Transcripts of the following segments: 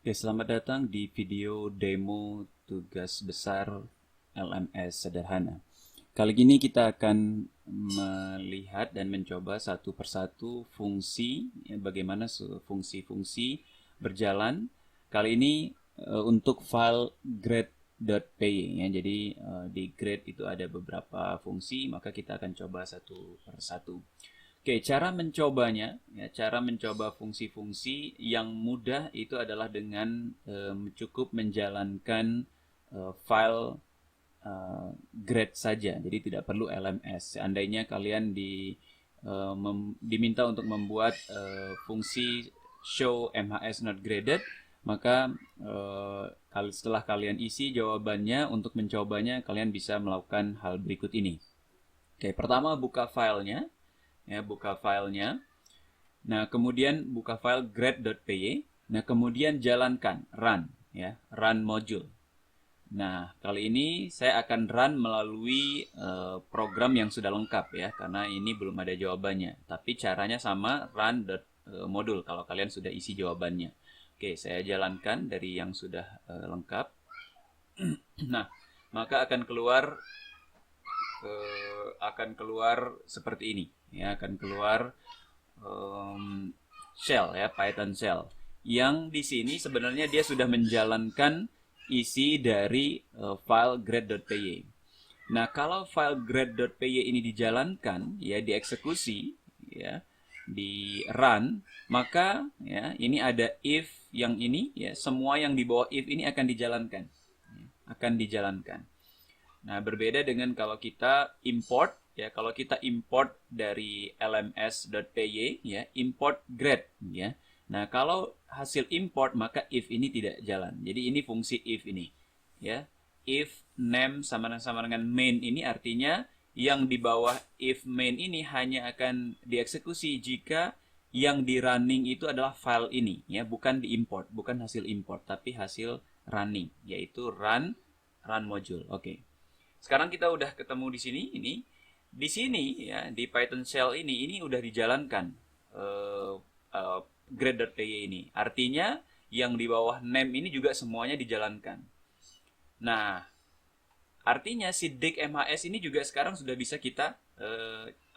Oke, selamat datang di video demo tugas besar LMS sederhana. Kali ini kita akan melihat dan mencoba satu persatu fungsi, bagaimana fungsi-fungsi berjalan. Kali ini untuk file grade.py, ya. Jadi di grade itu ada beberapa fungsi, maka kita akan coba satu persatu. Oke, cara mencobanya, ya, cara mencoba fungsi-fungsi yang mudah itu adalah dengan cukup menjalankan file grade saja. Jadi tidak perlu LMS. Seandainya kalian diminta untuk membuat fungsi show MHS not graded, maka setelah kalian isi jawabannya, untuk mencobanya kalian bisa melakukan hal berikut ini. Oke, pertama buka filenya. Ya, buka filenya. Nah, kemudian buka file grade.py. Nah, kemudian jalankan run, ya, run module. Nah, kali ini saya akan run melalui program yang sudah lengkap, ya, karena ini belum ada jawabannya. Tapi caranya sama, run.module kalau kalian sudah isi jawabannya. Oke, saya jalankan dari yang sudah lengkap. Nah, maka akan keluar seperti ini, ya, akan keluar shell, ya, Python shell, yang di sini sebenarnya dia sudah menjalankan isi dari file grade.py. Nah, kalau file grade.py ini dijalankan, ya, dieksekusi, ya, di run, maka ya ini ada if yang ini, ya, semua yang di bawah if ini akan dijalankan. Nah, berbeda dengan kalau kita import, ya, kalau kita import dari lms.py, ya, import grade, ya. Nah, kalau hasil import maka if ini tidak jalan. Jadi ini fungsi if ini, ya. If name sama dengan main ini artinya yang di bawah if main ini hanya akan dieksekusi jika yang di running itu adalah file ini, ya, bukan diimport, bukan hasil import, tapi hasil running, yaitu run module. Oke. Sekarang kita udah ketemu di sini, di sini, ya, di Python shell ini udah dijalankan grade.py ini. Artinya yang di bawah name ini juga semuanya dijalankan. Nah, artinya si dig MHS ini juga sekarang sudah bisa kita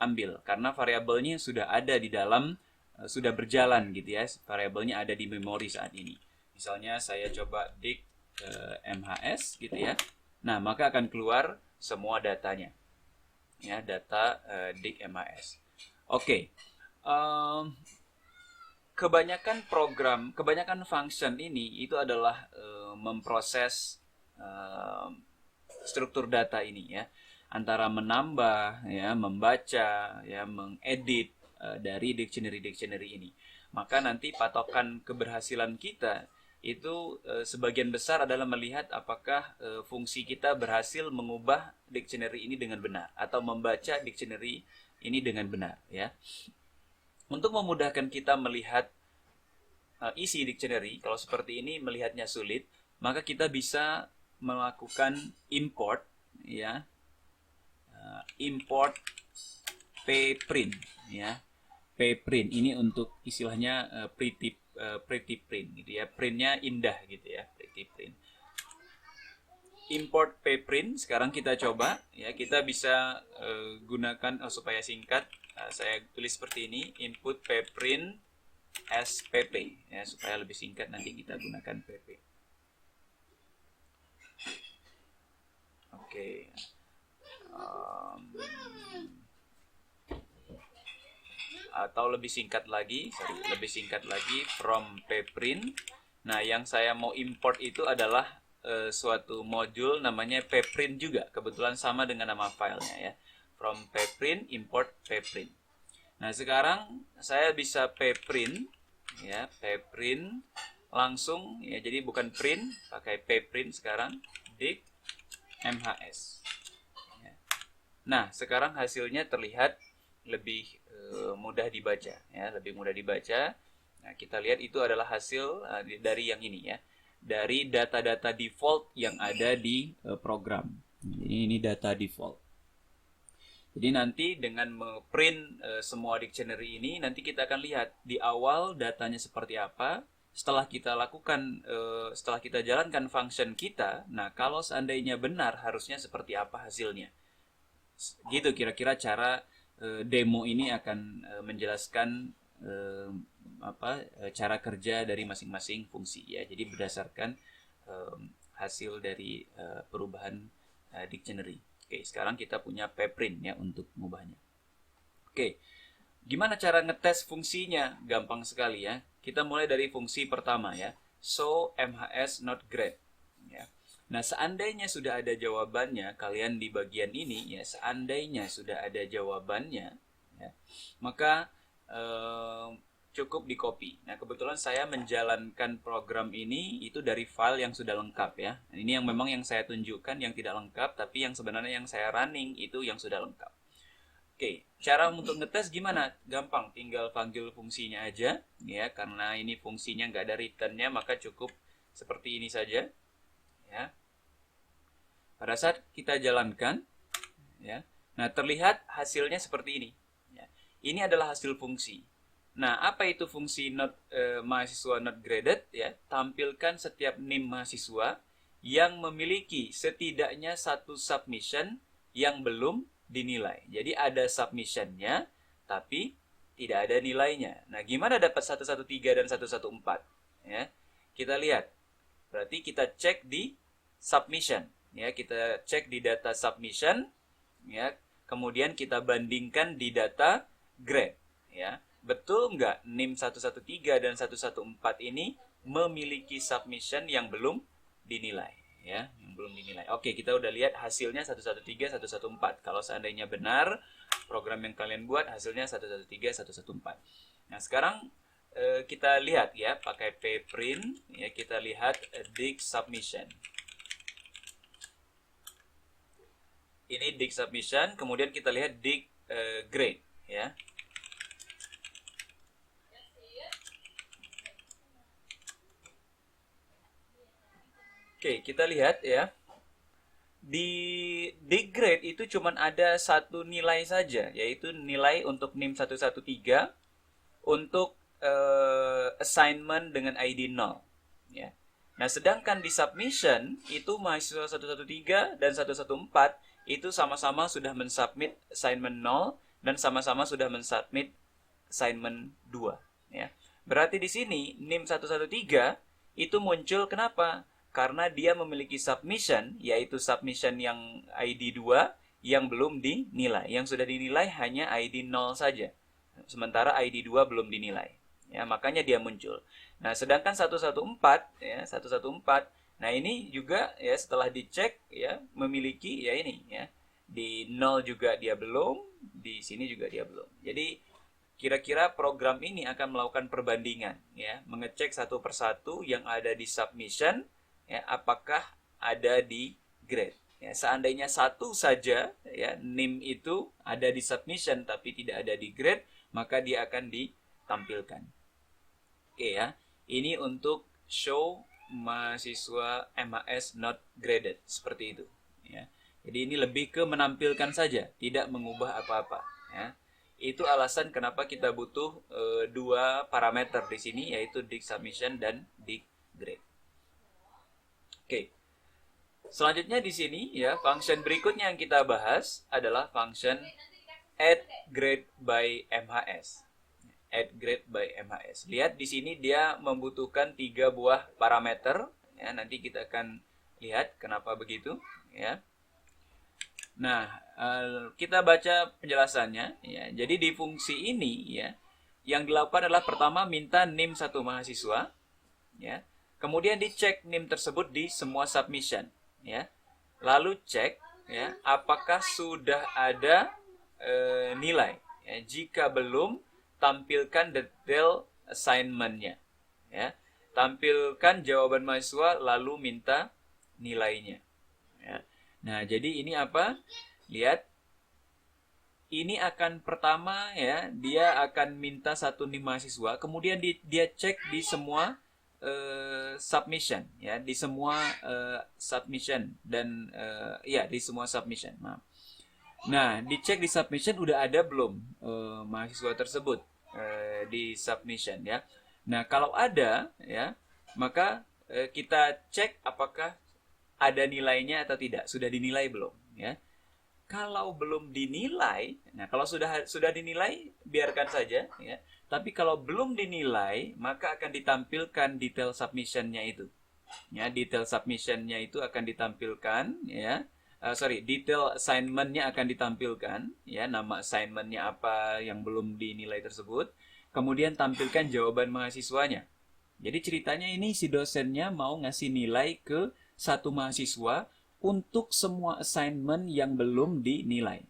ambil karena variabelnya sudah ada di dalam, sudah berjalan gitu, ya. Variabelnya ada di memori saat ini. Misalnya saya coba dig MHS gitu, ya. Nah, maka akan keluar semua datanya, ya, data dig MHS. Oke. Kebanyakan function ini itu adalah memproses struktur data ini, ya, antara menambah, ya, membaca, ya, mengedit dari dictionary ini. Maka nanti patokan keberhasilan kita itu sebagian besar adalah melihat apakah fungsi kita berhasil mengubah dictionary ini dengan benar atau membaca dictionary ini dengan benar, ya. Untuk memudahkan kita melihat isi dictionary, kalau seperti ini melihatnya sulit, maka kita bisa melakukan import, ya, import pprint, ya. Pprint ini untuk istilahnya pretty print gitu, ya, printnya indah gitu, ya, pretty print. Import pprint sekarang kita coba, ya, kita bisa gunakan supaya singkat, saya tulis seperti ini, input pprint as pp, ya, supaya lebih singkat nanti kita gunakan pp. Oke. Atau lebih singkat lagi from pprint. Nah, yang saya mau import itu adalah suatu modul namanya pprint juga, kebetulan sama dengan nama filenya, ya. From pprint import pprint. Nah, sekarang saya bisa pprint, ya, pprint langsung, ya, jadi bukan print, pakai pprint sekarang dig MHS, ya. Nah, sekarang hasilnya terlihat lebih mudah dibaca, ya, lebih mudah dibaca. Nah, kita lihat itu adalah hasil dari yang ini, ya, dari data-data default yang ada di program. Ini data default. Jadi nanti dengan memprint semua dictionary ini, nanti kita akan lihat di awal datanya seperti apa, setelah kita lakukan, setelah kita jalankan function kita, nah kalau seandainya benar harusnya seperti apa hasilnya. Gitu kira-kira cara demo ini akan menjelaskan cara kerja dari masing-masing fungsi ya. Jadi berdasarkan hasil dari perubahan dictionary. Oke, sekarang kita punya pprint ya untuk mengubahnya. Oke, gimana cara ngetes fungsinya? Gampang sekali ya. Kita mulai dari fungsi pertama ya. So MHS not great. Ya. Nah, seandainya sudah ada jawabannya, kalian di bagian ini ya, seandainya sudah ada jawabannya, ya, maka cukup di copy. Nah, kebetulan saya menjalankan program ini itu dari file yang sudah lengkap ya. Nah, ini yang memang yang saya tunjukkan yang tidak lengkap, tapi yang sebenarnya yang saya running itu yang sudah lengkap. Oke, cara untuk ngetes gimana? Gampang, tinggal panggil fungsinya aja ya, karena ini fungsinya nggak ada returnnya, maka cukup seperti ini saja ya. Pada saat kita jalankan ya, nah terlihat hasilnya seperti ini ya. Ini adalah hasil fungsi. Nah, apa itu fungsi mahasiswa not graded ya? Tampilkan setiap NIM mahasiswa yang memiliki setidaknya satu submission yang belum dinilai. Jadi ada submissionnya, tapi tidak ada nilainya. Nah, gimana dapat 113 dan 114? Ya, kita lihat. Berarti kita cek di submission. Ya, kita cek di data submission. Ya, kemudian kita bandingkan di data grade. Ya, betul nggak NIM 113 dan 114 ini memiliki submission yang belum dinilai? Ya, yang belum dinilai. Oke, kita udah lihat hasilnya 113, 114. Kalau seandainya benar, program yang kalian buat hasilnya 113, 114. Nah, sekarang kita lihat ya, pakai pprint, ya, kita lihat dig submission. Ini dig submission, kemudian kita lihat dig grade, ya. Oke, kita lihat ya. Di grade itu cuma ada satu nilai saja, yaitu nilai untuk NIM 113 untuk assignment dengan ID 0. Ya. Nah, sedangkan di submission itu mahasiswa 113 dan 114 itu sama-sama sudah mensubmit assignment 0 dan sama-sama sudah mensubmit assignment 2. Ya. Berarti di sini NIM 113 itu muncul kenapa? Karena dia memiliki submission, yaitu submission yang ID 2 yang belum dinilai. Yang sudah dinilai hanya ID 0 saja. Sementara ID 2 belum dinilai. Ya, makanya dia muncul. Nah, sedangkan 114 ya, 114. Nah, ini juga ya setelah dicek ya memiliki ya ini ya. Di 0 juga dia belum, di sini juga dia belum. Jadi kira-kira program ini akan melakukan perbandingan ya, mengecek satu persatu yang ada di submission ya, apakah ada di grade. Ya, seandainya satu saja ya NIM itu ada di submission tapi tidak ada di grade, maka dia akan ditampilkan. Oke ya, ini untuk show mahasiswa MHS not graded seperti itu. Ya, jadi ini lebih ke menampilkan saja, tidak mengubah apa-apa. Ya, itu alasan kenapa kita butuh dua parameter di sini, yaitu dig submission dan dig grade. Oke. Selanjutnya di sini ya, function berikutnya yang kita bahas adalah function add grade by MHS. Add grade by MHS. Lihat di sini dia membutuhkan 3 buah parameter ya, nanti kita akan lihat kenapa begitu ya. Nah, kita baca penjelasannya ya. Jadi di fungsi ini ya, yang dilakukan adalah pertama minta NIM satu mahasiswa ya. Kemudian dicek NIM tersebut di semua submission, ya. Lalu cek, ya, apakah sudah ada nilai. Ya. Jika belum, tampilkan detail assignment-nya, ya. Tampilkan jawaban mahasiswa, lalu minta nilainya. Ya. Nah, jadi ini apa? Lihat, ini akan pertama, ya, dia akan minta satu NIM mahasiswa, kemudian dia cek di semua submission ya, di semua submission dan ya di semua submission. Nah, dicek di submission udah ada belum mahasiswa tersebut di submission ya. Nah, kalau ada ya, maka kita cek apakah ada nilainya atau tidak. Sudah dinilai belum ya? Kalau belum dinilai, nah kalau sudah dinilai biarkan saja ya. Tapi kalau belum dinilai, maka akan ditampilkan detail submission-nya itu. Ya, detail submission-nya itu akan ditampilkan ya. Detail assignment-nya akan ditampilkan ya, nama assignment-nya apa yang belum dinilai tersebut. Kemudian tampilkan jawaban mahasiswanya. Jadi ceritanya ini si dosennya mau ngasih nilai ke satu mahasiswa untuk semua assignment yang belum dinilai.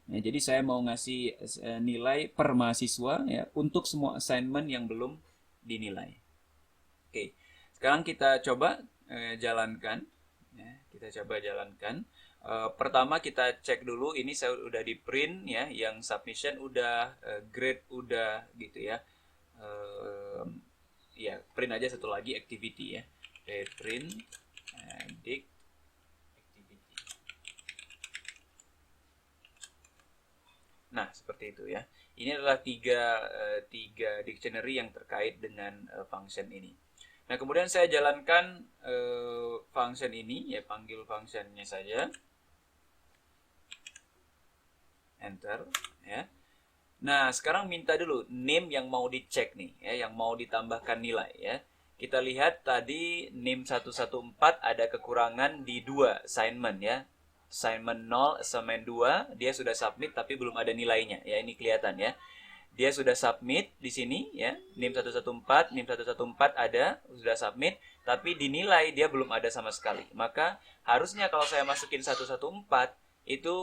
Ya, jadi saya mau ngasih nilai per mahasiswa ya untuk semua assignment yang belum dinilai. Oke, sekarang kita coba jalankan. Ya, kita coba jalankan. Pertama kita cek dulu, ini saya udah di print ya, yang submission udah, grade udah gitu ya. Ya print aja satu lagi activity ya. Print dik activity. Nah seperti itu ya. Ini adalah tiga dictionary yang terkait dengan function ini. Nah kemudian saya jalankan function ini ya, panggil functionnya saja, enter ya. Nah sekarang minta dulu name yang mau dicek nih ya, yang mau ditambahkan nilai ya. Kita lihat tadi name 114 ada kekurangan di 2 assignment ya. Assignment 0, assignment 2 dia sudah submit tapi belum ada nilainya ya, ini kelihatan ya. Dia sudah submit di sini ya, NIM 114, NIM 114 ada, sudah submit, tapi dinilai dia belum ada sama sekali. Maka harusnya kalau saya masukin 114 itu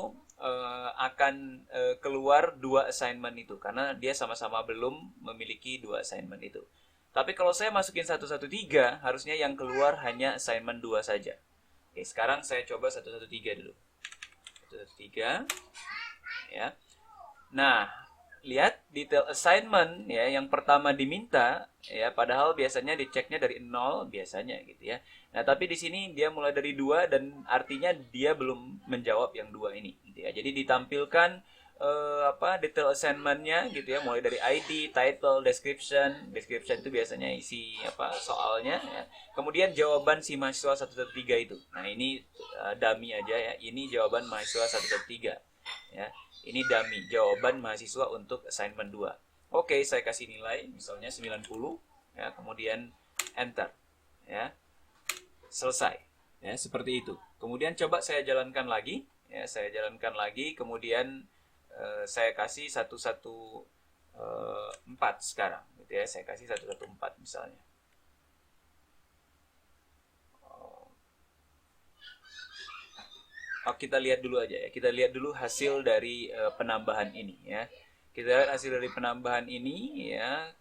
akan keluar 2 assignment itu karena dia sama-sama belum memiliki 2 assignment itu. Tapi kalau saya masukin 113, harusnya yang keluar hanya assignment 2 saja. Oke, sekarang saya coba 113 dulu. 113 ya. Nah, lihat detail assignment ya, yang pertama diminta ya, padahal biasanya diceknya dari 0 biasanya gitu ya. Nah, tapi di sini dia mulai dari 2 dan artinya dia belum menjawab yang 2 ini gitu ya. Jadi ditampilkan detail assignment-nya gitu ya, mulai dari ID, title, description. Description itu biasanya isi soalnya ya. Kemudian jawaban si mahasiswa 113 itu. Nah, ini dummy aja ya. Ini jawaban mahasiswa 113 ya. Ini dummy, jawaban mahasiswa untuk assignment 2. Oke, saya kasih nilai misalnya 90 ya, kemudian enter ya. Selesai. Ya, seperti itu. Kemudian coba saya jalankan lagi ya, kemudian saya kasih 114 sekarang gitu ya. Saya kasih 114 misalnya. Kita lihat dulu aja ya. Kita lihat dulu hasil dari penambahan ini ya. Kita lihat hasil dari penambahan ini ya.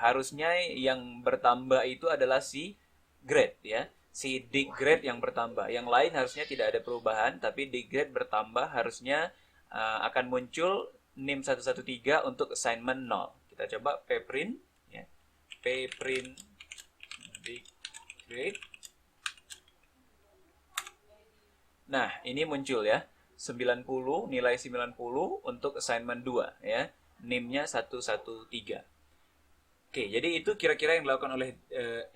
Harusnya yang bertambah itu adalah si grade ya. Si dig grade yang bertambah. Yang lain harusnya tidak ada perubahan, tapi dig grade bertambah, harusnya akan muncul NIM 113 untuk assignment 0. Kita coba pprint ya. Pprint dig grade. Nah, ini muncul ya. 90, nilai 90 untuk assignment 2 ya. NIM-nya 113. Oke, jadi itu kira-kira yang dilakukan oleh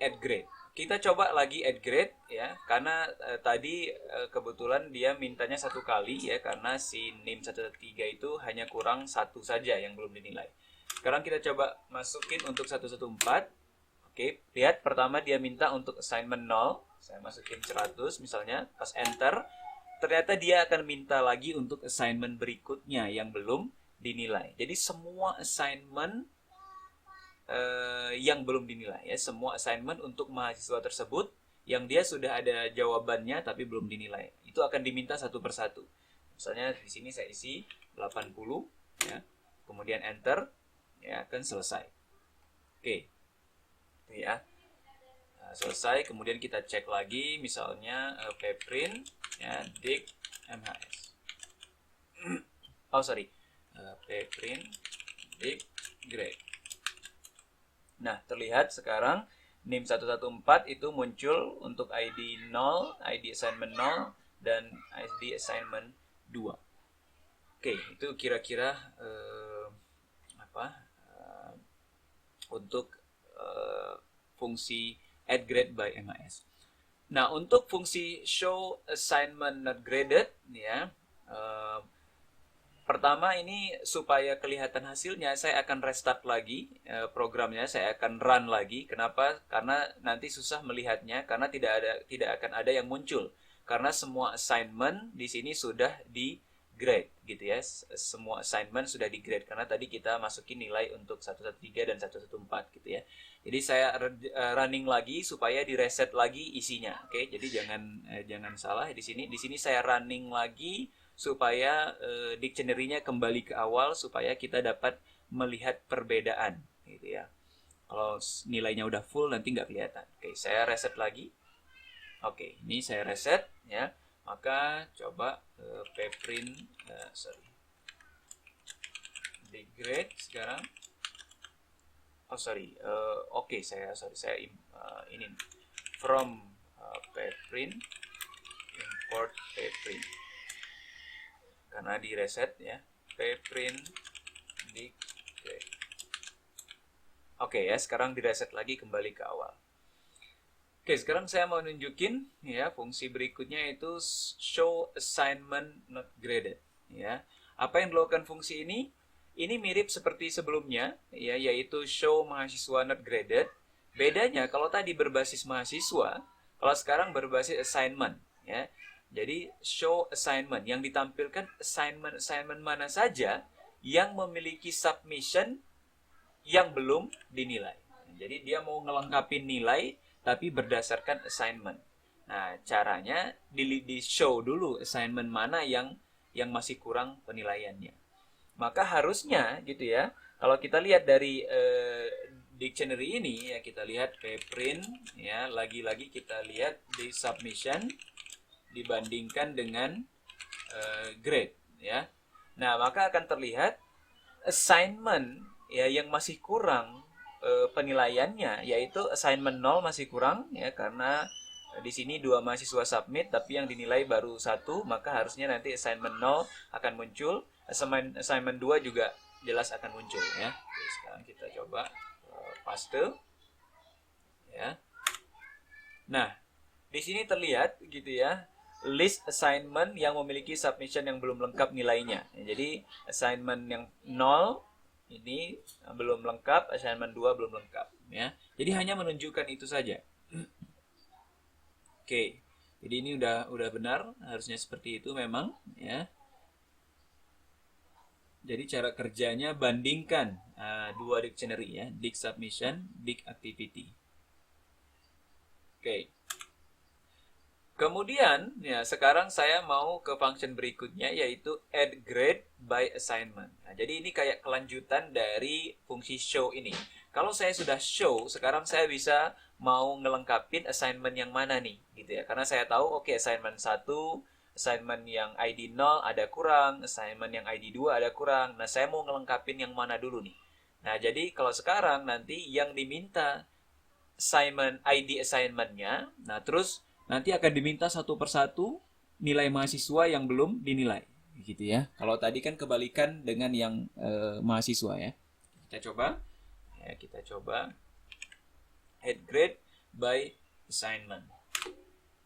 add grade. Kita coba lagi add grade ya, karena tadi kebetulan dia mintanya 1 kali ya, karena si NIM 113 itu hanya kurang 1 saja yang belum dinilai. Sekarang kita coba masukin untuk 114. Oke, lihat pertama dia minta untuk assignment 0. Saya masukin 100 misalnya, pas enter, ternyata dia akan minta lagi untuk assignment berikutnya yang belum dinilai. Jadi semua assignment yang belum dinilai ya, semua assignment untuk mahasiswa tersebut yang dia sudah ada jawabannya tapi belum dinilai, itu akan diminta satu persatu. Misalnya di sini saya isi 80 ya, kemudian enter ya, akan selesai. Oke. Itu ya. Nah, selesai, kemudian kita cek lagi misalnya pprint ya, dig mhs. Pprint dig grade. Nah, terlihat sekarang NIM 114 itu muncul untuk ID 0, ID assignment 0, dan ID assignment 2. Oke, itu kira-kira untuk fungsi add grade by MAS. Nah, untuk fungsi show assignment not graded, ya, pertama ini supaya kelihatan hasilnya, saya akan restart lagi programnya, saya akan run lagi. Kenapa? Karena nanti susah melihatnya, karena tidak akan ada yang muncul. Karena semua assignment di sini sudah di grade, gitu ya. Semua assignment sudah di grade karena tadi kita masukin nilai untuk 113 dan 114, gitu ya. Jadi saya running lagi supaya di reset lagi isinya. Oke, jadi jangan salah di sini. Di sini saya running lagi supaya dictionary-nya kembali ke awal supaya kita dapat melihat perbedaan, gitu ya. Kalau nilainya udah full nanti nggak kelihatan. Oke, saya reset lagi. Oke, ini saya reset ya. Maka coba pprint di grade sekarang. Oh sorry, oke, saya ini from pprint import pprint karena di reset ya, pprint di grade. Oke ya, sekarang di reset lagi kembali ke awal. Oke, sekarang saya mau nunjukin ya fungsi berikutnya itu show assignment not graded ya. Apa yang dilakukan fungsi ini? Ini mirip seperti sebelumnya ya, yaitu show mahasiswa not graded. Bedanya kalau tadi berbasis mahasiswa, kalau sekarang berbasis assignment ya. Jadi show assignment yang ditampilkan assignment mana saja yang memiliki submission yang belum dinilai. Jadi dia mau ngelengkapin nilai tapi berdasarkan assignment. Nah, caranya di show dulu assignment mana yang masih kurang penilaiannya. Maka harusnya gitu ya, kalau kita lihat dari dictionary ini ya, kita lihat pprint ya, lagi-lagi kita lihat di submission dibandingkan dengan grade ya. Nah, maka akan terlihat assignment ya yang masih kurang penilaiannya, yaitu assignment 0 masih kurang ya, karena di sini 2 mahasiswa submit tapi yang dinilai baru 1, maka harusnya nanti assignment 0 akan muncul, assignment 2 juga jelas akan muncul ya. Oke, sekarang kita coba paste ya. Nah, di sini terlihat gitu ya, list assignment yang memiliki submission yang belum lengkap nilainya. Jadi assignment yang 0 ini belum lengkap, assignment 2 belum lengkap ya. Jadi hanya menunjukkan itu saja. Oke. Jadi ini udah benar, harusnya seperti itu memang ya. Jadi cara kerjanya bandingkan dua dictionary ya, dict submission, dict activity. Oke. Kemudian ya sekarang saya mau ke function berikutnya yaitu add grade by assignment. Nah, jadi ini kayak kelanjutan dari fungsi show ini. Kalau saya sudah show, sekarang saya bisa mau ngelengkapin assignment yang mana nih gitu ya. Karena saya tahu oke, assignment 1, assignment yang ID 0 ada kurang, assignment yang ID 2 ada kurang. Nah, saya mau ngelengkapin yang mana dulu nih. Nah, jadi kalau sekarang nanti yang diminta ID assignment-nya, nah terus nanti akan diminta satu persatu nilai mahasiswa yang belum dinilai, gitu ya. Kalau tadi kan kebalikan dengan yang mahasiswa ya. Kita coba add grade by assignment.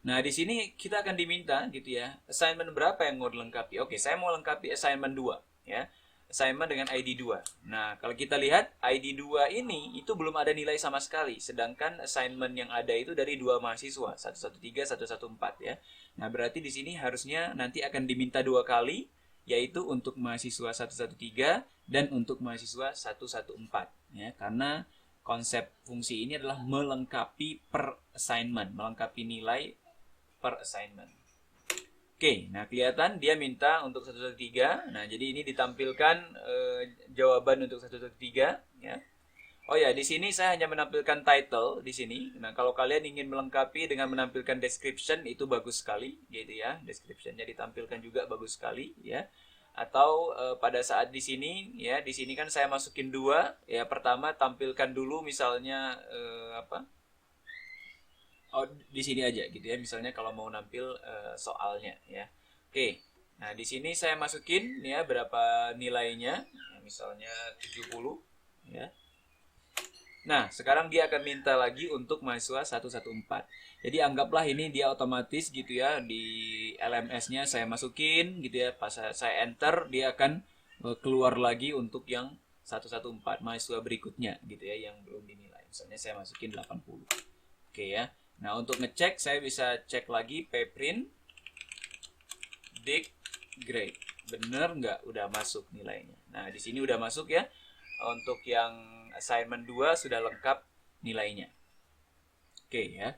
Nah, di sini kita akan diminta gitu ya, assignment berapa yang mau dilengkapi? Oke, saya mau lengkapi assignment 2 ya. Assignment dengan ID 2. Nah, kalau kita lihat ID 2 ini itu belum ada nilai sama sekali, sedangkan assignment yang ada itu dari 2 mahasiswa, 113, 114 ya. Nah, berarti di sini harusnya nanti akan diminta 2 kali, yaitu untuk mahasiswa 113 dan untuk mahasiswa 114 ya. Karena konsep fungsi ini adalah melengkapi per assignment, melengkapi nilai per assignment. Oke, nah kelihatan dia minta untuk 113. Nah, jadi ini ditampilkan jawaban untuk 113 ya. Oh ya, di sini saya hanya menampilkan title di sini. Nah, kalau kalian ingin melengkapi dengan menampilkan description itu bagus sekali gitu ya. Description-nya ditampilkan juga bagus sekali ya. Atau pada saat di sini ya, di sini kan saya masukin 2 ya. Pertama tampilkan dulu misalnya di sini aja gitu ya, misalnya kalau mau nampil soalnya ya. Oke, nah di sini saya masukin ya berapa nilainya, misalnya 70 ya. Nah, sekarang dia akan minta lagi untuk mahasiswa 114. Jadi anggaplah ini dia otomatis gitu ya, di LMS-nya saya masukin gitu ya, pas saya enter dia akan keluar lagi untuk yang 114 mahasiswa berikutnya gitu ya yang belum dinilai. Misalnya saya masukin 80. Oke ya. Nah, untuk ngecek saya bisa cek lagi pprint dig grade. Bener nggak udah masuk nilainya. Nah, di sini udah masuk ya. Untuk yang assignment 2 sudah lengkap nilainya. Oke ya.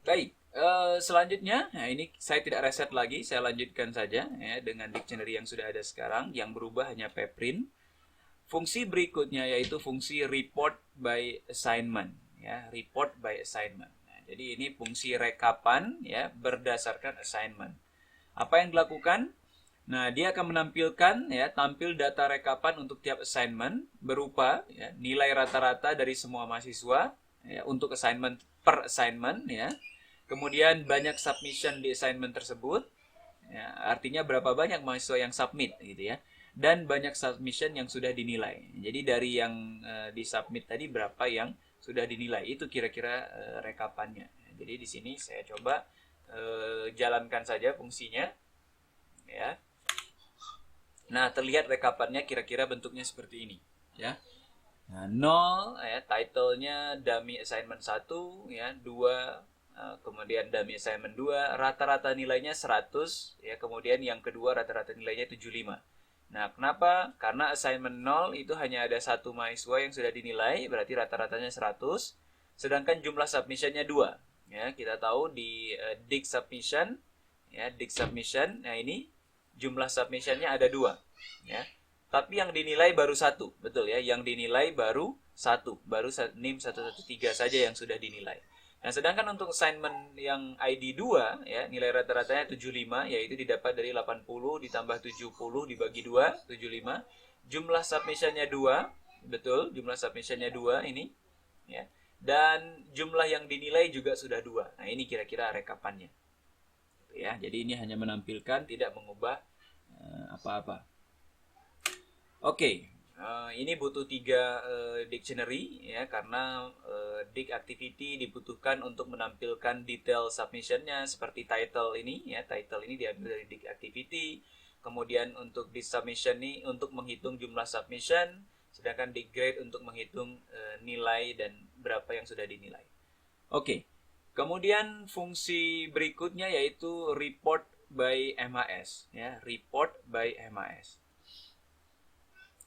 Baik, selanjutnya, nah ini saya tidak reset lagi, saya lanjutkan saja ya dengan dictionary yang sudah ada sekarang. Yang berubah hanya pprint. Fungsi berikutnya yaitu fungsi report by assignment ya, report by assignment. Nah, jadi ini fungsi rekapan ya berdasarkan assignment. Apa yang dilakukan? Nah, dia akan menampilkan ya, tampil data rekapan untuk tiap assignment berupa ya, nilai rata-rata dari semua mahasiswa ya, untuk assignment per assignment ya. Kemudian banyak submission di assignment tersebut. Ya, artinya berapa banyak mahasiswa yang submit gitu ya. Dan banyak submission yang sudah dinilai. Jadi dari yang disubmit tadi berapa yang sudah dinilai. Itu kira-kira rekapannya. Jadi di sini saya coba jalankan saja fungsinya ya. Nah, terlihat rekapannya kira-kira bentuknya seperti ini, ya. Nah, 0 ya, title-nya dummy assignment 1 ya, 2 kemudian dummy assignment 2, rata-rata nilainya 100 ya, kemudian yang kedua rata-rata nilainya 75. Nah, kenapa? Karena assignment 0 itu hanya ada satu mahasiswa yang sudah dinilai, berarti rata-ratanya 100, sedangkan jumlah submission-nya 2. Ya, kita tahu di dig submission ya, dig submission. Nah, ini jumlah submission-nya ada 2 ya. Tapi yang dinilai baru 1, betul ya. Yang dinilai baru 1, baru NIM 113 saja yang sudah dinilai. Nah, sedangkan untuk assignment yang ID 2 ya, nilai rata-ratanya 75 yaitu didapat dari 80 ditambah 70 dibagi 2, 75. Jumlah submission-nya 2, betul, jumlah submission-nya 2 ini ya. Dan jumlah yang dinilai juga sudah 2. Nah, ini kira-kira rekapannya. Ya, jadi ini hanya menampilkan, tidak mengubah apa-apa. Oke, ini butuh 3 dictionary ya, karena dig activity dibutuhkan untuk menampilkan detail submission-nya seperti title ini ya, title ini diambil dari dig activity. Kemudian untuk dig submission ini untuk menghitung jumlah submission, sedangkan dig grade untuk menghitung nilai dan berapa yang sudah dinilai. Oke. Kemudian fungsi berikutnya yaitu report by MHS ya, report by MHS.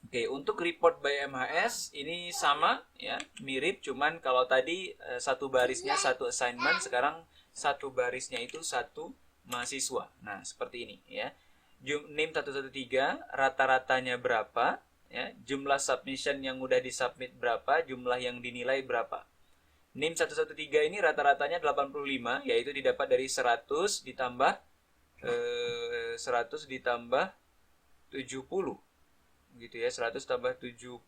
Oke, untuk report by MHS ini sama ya, mirip, cuman kalau tadi satu barisnya satu assignment, sekarang satu barisnya itu satu mahasiswa. Nah, seperti ini ya. NIM 113 rata-ratanya berapa ya, jumlah submission yang udah disubmit berapa, jumlah yang dinilai berapa. NIM 113 ini rata-ratanya 85, yaitu didapat dari 100 ditambah 100 ditambah 70. Gitu ya, 100 tambah 70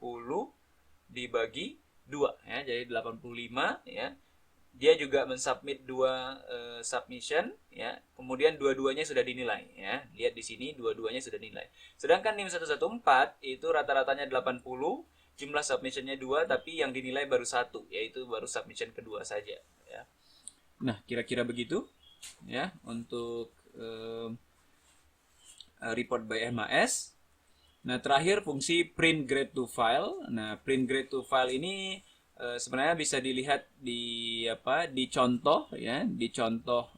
dibagi 2 ya, jadi 85 ya. Dia juga mensubmit 2 submission ya. Kemudian dua-duanya sudah dinilai ya. Lihat di sini dua-duanya sudah dinilai. Sedangkan NIM 114 itu rata-ratanya 80, jumlah submission-nya 2, tapi yang dinilai baru 1, yaitu baru submission kedua saja ya. Nah, kira-kira begitu ya untuk report by MHS. Nah, terakhir fungsi print grade to file. Nah, print grade to file ini sebenarnya bisa dilihat di contoh ya, di contoh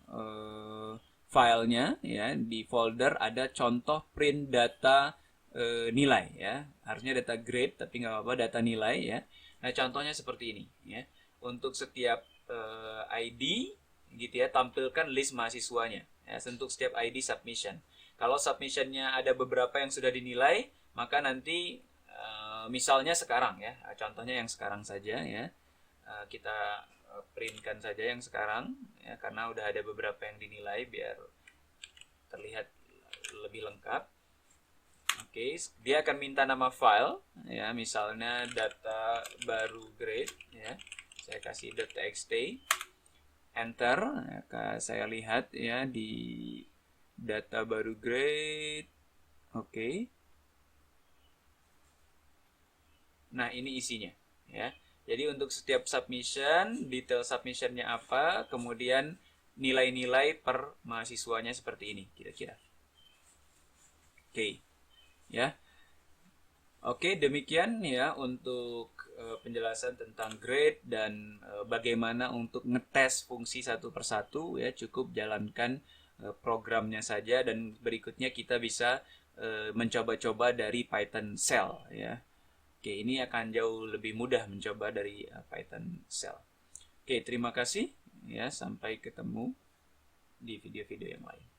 filenya ya, di folder ada contoh print data nilai ya, harusnya data grade tapi nggak apa-apa, data nilai ya. Nah, contohnya seperti ini ya, untuk setiap ID gitu ya, tampilkan list mahasiswanya ya, untuk setiap ID submission. Kalau submissionnya ada beberapa yang sudah dinilai, maka nanti misalnya sekarang ya, contohnya yang sekarang saja ya, kita printkan saja yang sekarang ya, karena udah ada beberapa yang dinilai biar terlihat lebih lengkap. Oke, dia akan minta nama file ya, misalnya data baru grade ya. Saya kasih .txt, enter. Ya, saya lihat ya di data baru grade. Oke. Nah, ini isinya ya. Jadi untuk setiap submission, detail submissionnya apa, kemudian nilai-nilai per mahasiswanya seperti ini kira-kira. Oke, ya. Oke, demikian ya untuk penjelasan tentang grade dan bagaimana untuk ngetes fungsi satu persatu ya. Cukup jalankan programnya saja dan berikutnya kita bisa mencoba-coba dari Python Shell ya. Oke, ini akan jauh lebih mudah mencoba dari Python Shell. Oke, terima kasih ya, sampai ketemu di video-video yang lain.